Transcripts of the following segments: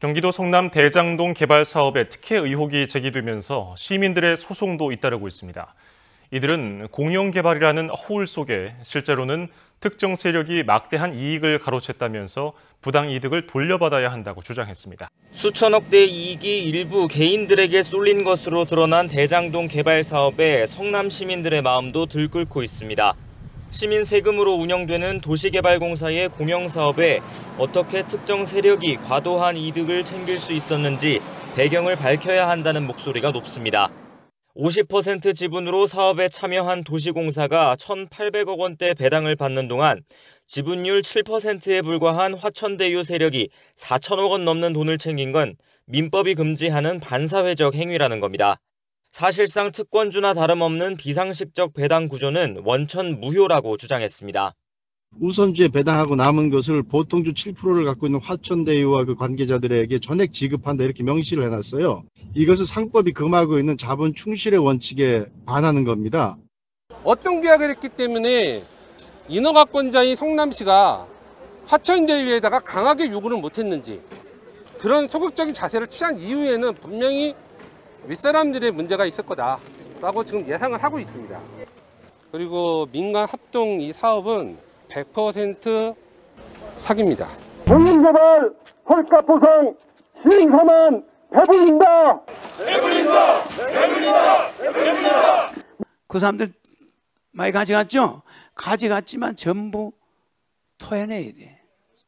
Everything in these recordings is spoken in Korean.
경기도 성남 대장동 개발 사업에 특혜 의혹이 제기되면서 시민들의 소송도 잇따르고 있습니다. 이들은 공영개발이라는 허울 속에 실제로는 특정 세력이 막대한 이익을 가로챘다면서 부당이득을 돌려받아야 한다고 주장했습니다. 수천억대 이익이 일부 개인들에게 쏠린 것으로 드러난 대장동 개발 사업에 성남 시민들의 마음도 들끓고 있습니다. 시민 세금으로 운영되는 도시개발공사의 공영사업에 어떻게 특정 세력이 과도한 이득을 챙길 수 있었는지 배경을 밝혀야 한다는 목소리가 높습니다. 50% 지분으로 사업에 참여한 도시공사가 1,800억 원대 배당을 받는 동안 지분율 7%에 불과한 화천대유 세력이 4천억 원 넘는 돈을 챙긴 건 민법이 금지하는 반사회적 행위라는 겁니다. 사실상 특권주나 다름없는 비상식적 배당 구조는 원천 무효라고 주장했습니다. 우선주에 배당하고 남은 것을 보통주 7%를 갖고 있는 화천대유와 그 관계자들에게 전액 지급한다 이렇게 명시를 해놨어요. 이것은 상법이 금하고 있는 자본 충실의 원칙에 반하는 겁니다. 어떤 계약을 했기 때문에 인허가권자인 성남시가 화천대유에다가 강하게 요구를 못했는지 그런 소극적인 자세를 취한 이후에는 분명히 윗사람들의 문제가 있을 거다라고 지금 예상을 하고 있습니다. 그리고 민간 합동 이 사업은 100% 사기입니다. 공영개발 헐값 보상 시행사만 배불린다. 그 사람들 많이 가져갔죠? 가져갔지만 전부 토해내야 돼.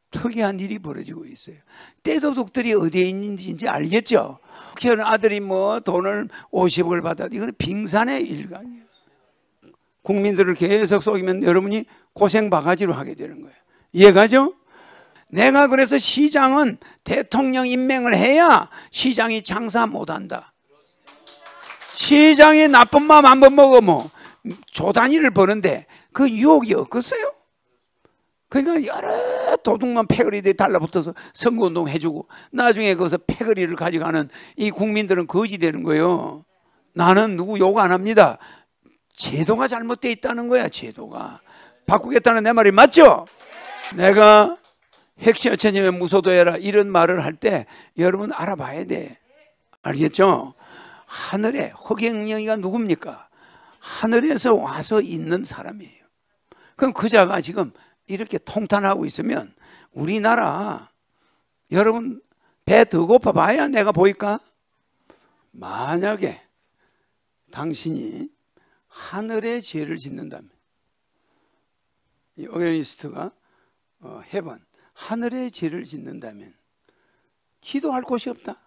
특이한 일이 벌어지고 있어요. 떼도둑들이 어디에 있는지 이제 알겠죠? 국회의원 아들이 뭐 돈을 50억을 받아, 이거는 빙산의 일각이에요. 국민들을 계속 속이면 여러분이 고생 바가지로 하게 되는 거예요. 이해가죠? 내가 그래서 시장은 대통령 임명을 해야 시장이 장사 못한다. 시장이 나쁜 마음 한 번 먹으면 조 단위를 버는데 그 유혹이 없겠어요? 그러니까 여러 도둑만 패거리에 달라붙어서 선거운동 해주고 나중에 거기서 패거리를 가져가는 이 국민들은 거지 되는 거예요. 나는 누구 욕 안 합니다. 제도가 잘못되어 있다는 거야. 제도가. 바꾸겠다는 내 말이 맞죠? 내가 핵시어체님의 무소도해라 이런 말을 할 때 여러분 알아봐야 돼. 알겠죠? 하늘에 허경영이가 누굽니까? 하늘에서 와서 있는 사람이에요. 그럼 그자가 지금 이렇게 통탄하고 있으면 우리나라 여러분 배 더 고파 봐야 내가 보일까? 만약에 당신이 하늘에 죄를 짓는다면 이 어게니스트가 해본 하늘에 죄를 짓는다면 기도할 곳이 없다.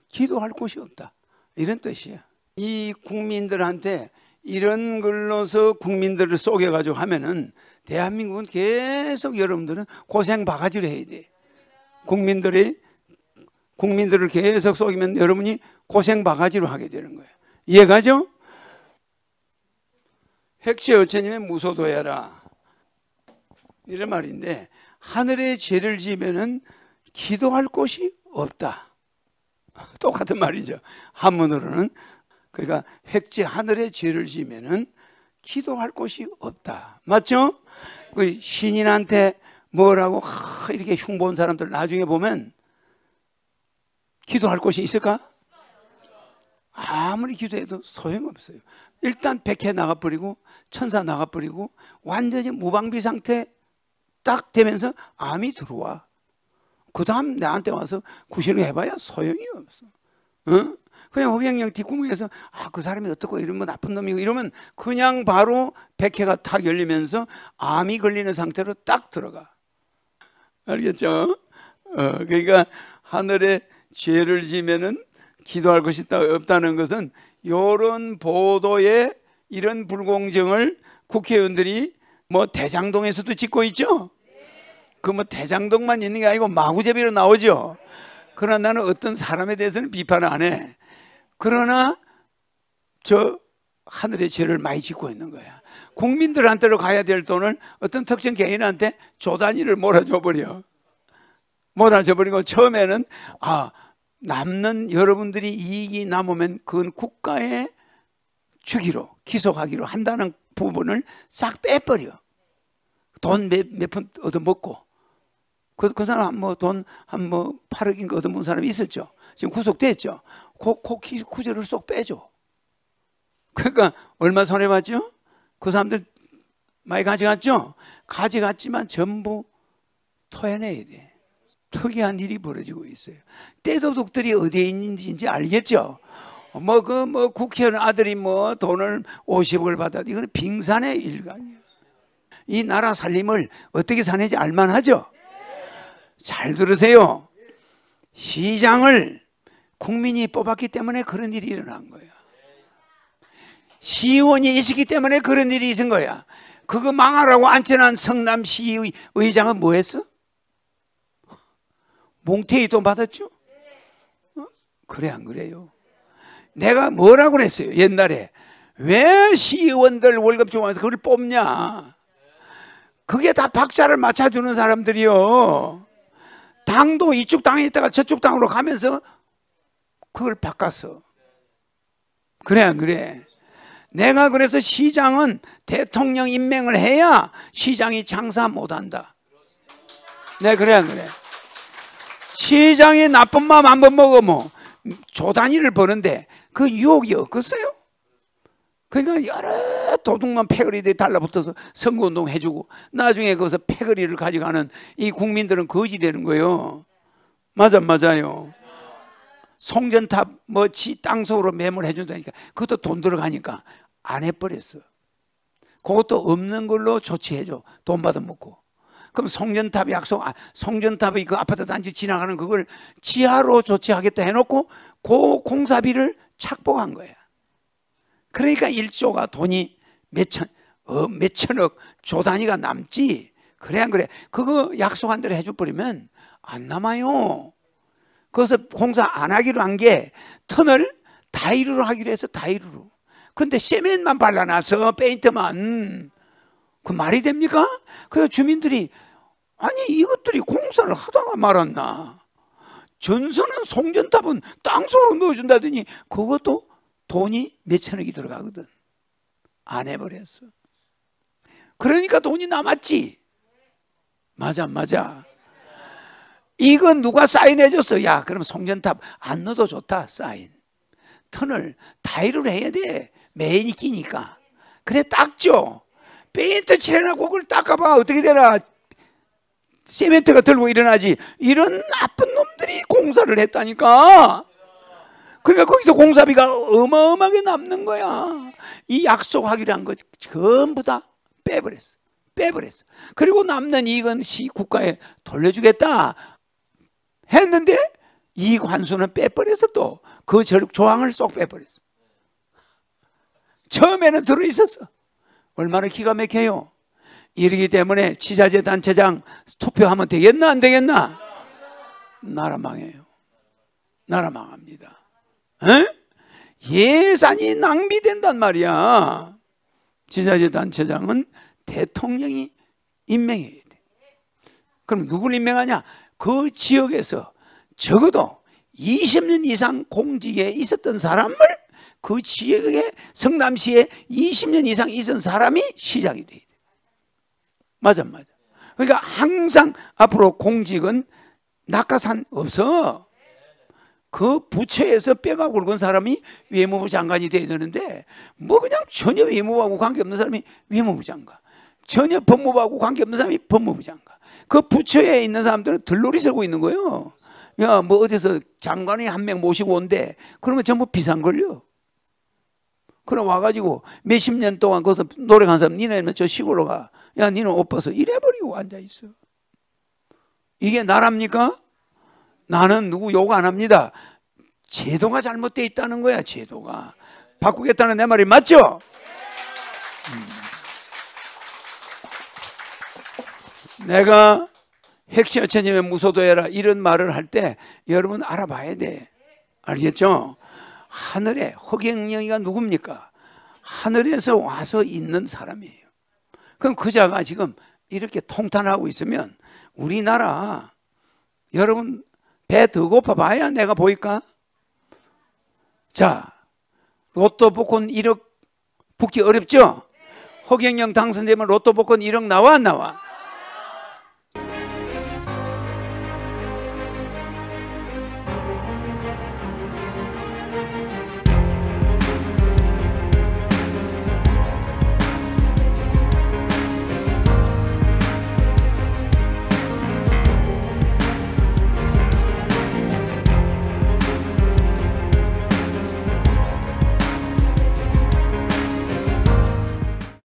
기도할 곳이 없다. 이런 뜻이야. 이 국민들한테 이런 걸로서 국민들을 속여가지고 하면은 대한민국은 계속 여러분들은 고생 바가지로 해야 돼. 국민들을 계속 속이면 여러분이 고생 바가지로 하게 되는 거예요. 이해가죠? 핵시어체님의 무소도해라 이런 말인데 하늘에 죄를 지으면은 기도할 곳이 없다. 똑같은 말이죠. 한문으로는. 그러니까 핵지 하늘에 죄를 지으면은 기도할 곳이 없다. 맞죠? 그 신인한테 뭐라고 이렇게 흉보는 사람들 나중에 보면 기도할 곳이 있을까? 아무리 기도해도 소용없어요. 일단 백해 나가버리고 천사 나가버리고 완전히 무방비 상태 딱 되면서 암이 들어와. 그 다음 나한테 와서 구실을 해봐야 소용이 없어. 그냥 허경영 뒷구멍에서 그 사람이 어떻고 이러면 나쁜 놈이고 이러면 그냥 바로 백해가 탁 열리면서 암이 걸리는 상태로 딱 들어가. 알겠죠? 그러니까 하늘에 죄를 지면은 기도할 것이 없다는 것은 이런 보도에 이런 불공정을 국회의원들이 뭐 대장동에서도 짓고 있죠? 그 뭐 대장동만 있는 게 아니고 마구잡이로 나오죠? 그러나 나는 어떤 사람에 대해서는 비판을 안 해. 그러나 저 하늘의 죄를 많이 짓고 있는 거야. 국민들한테로 가야 될 돈을 어떤 특정 개인한테 조 단위를 몰아줘 버리고 처음에는 남는 여러분들이 이익이 남으면 그건 국가에 주기로 기속하기로 한다는 부분을 싹 빼버려. 돈 몇 푼 얻어먹고 그 사람 뭐 돈 한 뭐 8억인가 얻어먹은 사람이 있었죠. 지금 구속됐죠. 그 구절을 쏙 빼줘. 그러니까 얼마 손해봤죠? 그 사람들 많이 가져갔죠? 가져갔지만 전부 토해내야 돼. 특이한 일이 벌어지고 있어요. 떼도둑들이 어디에 있는지 이제 알겠죠? 뭐 국회의원 아들이 뭐 돈을 50억을 받아. 이거는 빙산의 일각이에요. 이 나라 살림을 어떻게 사는지 알만하죠? 잘 들으세요. 시장을 국민이 뽑았기 때문에 그런 일이 일어난 거야. 시의원이 있었기 때문에 그런 일이 있은 거야. 그거 망하라고 안전한 성남시 의장은 뭐 했어? 몽태이 돈 받았죠? 그래 안 그래요? 내가 뭐라고 그랬어요 옛날에. 왜 시의원들 월급 주면서 그걸 뽑냐? 그게 다 박자를 맞춰주는 사람들이요. 당도 이쪽 당에 있다가 저쪽 당으로 가면서 그걸 바꿨어. 그래 안 그래? 내가 그래서 시장은 대통령 임명을 해야 시장이 장사 못한다. 네, 그래 안 그래? 시장이 나쁜 마음 한 번 먹으면 조 단위를 버는데 그 유혹이 없겠어요? 그러니까 여러 도둑놈 패거리들이 달라붙어서 선거운동 해주고 나중에 거기서 패거리를 가져가는 이 국민들은 거지 되는 거예요. 맞아요. 송전탑 뭐 지 땅속으로 매물해 준다니까 그것도 돈 들어가니까 안 해버렸어. 그것도 없는 걸로 조치해줘. 돈 받아 먹고. 그럼 송전탑 약속, 송전탑이 그 아파트 단지 지나가는 그걸 지하로 조치하겠다 해놓고 그 공사비를 착복한 거야. 그러니까 1조가 돈이 몇천억 조 단위가 남지. 그래 안 그래? 그거 약속한 대로 해줘버리면 안 남아요. 그래서 공사 안 하기로 한 게 터널 다이루로 하기로 해서 다이루로. 근데 세면만 발라놔서 페인트만. 그 말이 됩니까? 그래서 주민들이 아니 이것들이 공사를 하다가 말았나. 전선은 송전탑은 땅속으로 넣어준다더니 그것도 돈이 몇천억이 들어가거든. 안 해버렸어. 그러니까 돈이 남았지. 맞아. 이건 누가 사인해줬어? 야, 그럼 송전탑 안 넣어도 좋다. 사인. 터널 다이루를 해야 돼. 메인이 끼니까. 그래 닦죠. 페인트 칠해놓고 그걸 닦아봐. 어떻게 되나. 세멘트가 들고 일어나지. 이런 나쁜 놈들이 공사를 했다니까. 그러니까 거기서 공사비가 어마어마하게 남는 거야. 이 약속하기로 한 거 전부 다 빼버렸어. 그리고 남는 이익은 국가에 돌려주겠다 했는데 이익 환수는 빼버려서 또 그 조항을 쏙 빼버렸어. 처음에는 들어있었어. 얼마나 기가 막혀요. 이러기 때문에 지자체 단체장 투표하면 되겠나 안 되겠나? 나라 망해요. 나라 망합니다. 에? 예산이 낭비된단 말이야. 지자체 단체장은 대통령이 임명해야 돼. 그럼 누굴 임명하냐? 그 지역에서 적어도 20년 이상 공직에 있었던 사람을 그 지역에 성남시에 20년 이상 있은 사람이 시장이 돼야 돼. 맞아. 그러니까 항상 앞으로 공직은 낙하산 없어. 그 부처에서 뼈가 굵은 사람이 외무부 장관이 돼야 되는데 뭐 그냥 전혀 외무부하고 관계없는 사람이 외무부 장관, 전혀 법무부하고 관계없는 사람이 법무부 장관. 그 부처에 있는 사람들은 들놀이 서고 있는 거예요. 야, 뭐 어디서 장관이 한 명 모시고 온대. 그러면 전부 비상 걸려. 그럼 와가지고 몇십 년 동안 거기서 노력한 사람, 니네는 저 시골로 가. 야, 니는 옷 벗어. 이래버리고 앉아있어. 이게 나랍니까? 나는 누구 욕 안 합니다. 제도가 잘못되어 있다는 거야, 제도가. 바꾸겠다는 내 말이 맞죠? 내가 핵시어처님의 무소도해라 이런 말을 할 때 여러분 알아봐야 돼. 알겠죠? 하늘에 허경영이가 누굽니까? 하늘에서 와서 있는 사람이에요. 그럼 그자가 지금 이렇게 통탄하고 있으면 우리나라 여러분 배 더 고파봐야 내가 보일까? 자, 로또 복권 1억 붙기 어렵죠? 허경영 당선되면 로또 복권 1억 나와 안 나와?